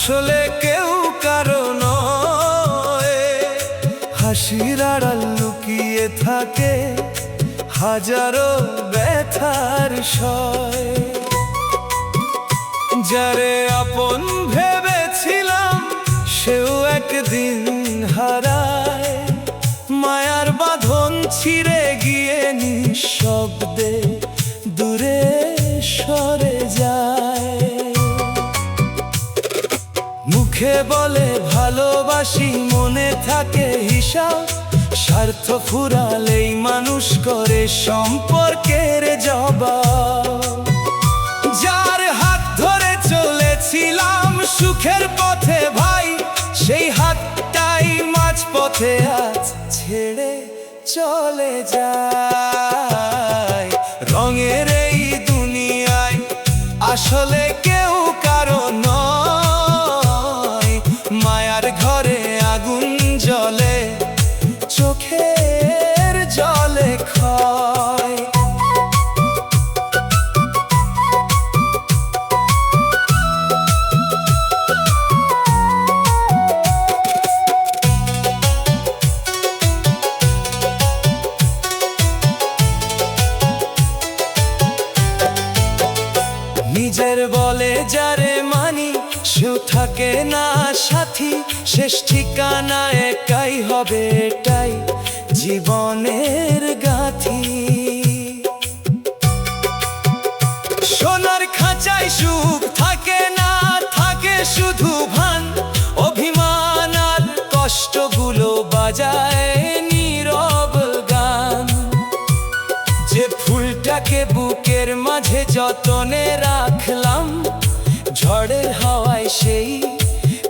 আসলে কেউ কারো নয়। হাসির আড়াল লুকিয়ে থাকে হাজারো ব্যথার সয়। যারে আপন ভেবেছিলাম সেও একদিন হারায়। মায়ার বাঁধন ছিঁড়ে গিয়ে নিঃশব্দে দূরে সরে যায়। মুখে বলে ভালোবাসি, মনে থাকে হিসাব। স্বার্থ ফুরালেই মানুষ করে সম্পর্কের জবাব। যার হাত ধরে চলেছিলাম সুখের পথে ভাই, সেই হাতটাই মাঝপথে আজ ছেড়ে চলে যায়। রঙের এই দুনিয়ায় আসলে কেউ কারো নয়। মায়ার ঘরে আগুন জ্বলে, চোখের জলে ক্ষয়। নিজের বলে যারে মানি, সেও থাকে না সাথী। শেষ ঠিকানা একাই হবে, এটাই জীবনের গাথি। সোনার খাঁচায় সুখ থাকে না, থাকে শুধু ভান। অভিমান আর কষ্টগুলো বাজায় নীরব গান। যে ফুলটাকে বুকের মাঝে যতনে রাখলাম, ঝড়ের হাওয়ায় সেই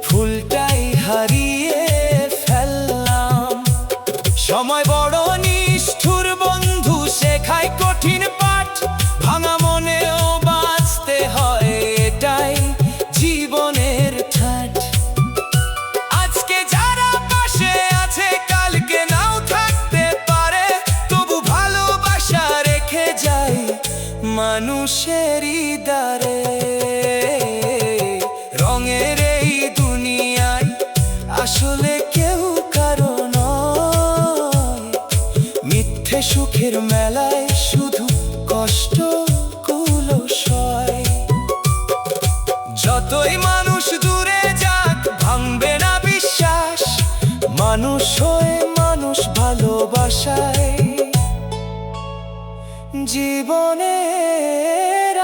ফুলটাই হারিয়ে ফেললাম। সময় বড় নিষ্ঠুর বন্ধু, শেখায় কঠিন পাঠ। ভাঙা মনেও বাঁচতে হয়, এটাই জীবনের ঠাট। আজকে যারা পাশে আছে কালকে নাও থাকতে পারে, তবু ভালোবাসা রেখে যায় মানুষেরই দ্বারে। রঙের এই দুনিয়ায় আসলে কেউ কারো নয়। মিথ্যে সুখের মেলায় শুধু কষ্ট গুলো সয়। যতই মানুষ দূরে যাক ভাঙবে না বিশ্বাস। মানুষ হয়ে মানুষ ভালোবাসায় জীবনের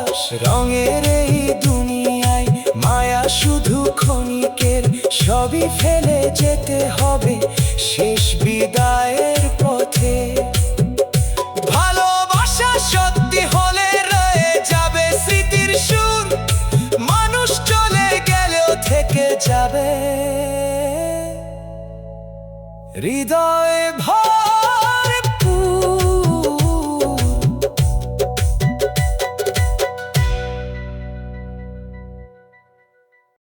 আশ। রঙের এই দুনিয়ায় মায়া শুধু ক্ষণিকের, সবই ফেলে যেতে হবে শেষ বিদায়ের পথে। ভালোবাসা সত্যি হলে রয়ে যাবে স্মৃতির সুর। মানুষ চলে গেলেও থেকে যাবে হৃদয় ভরা।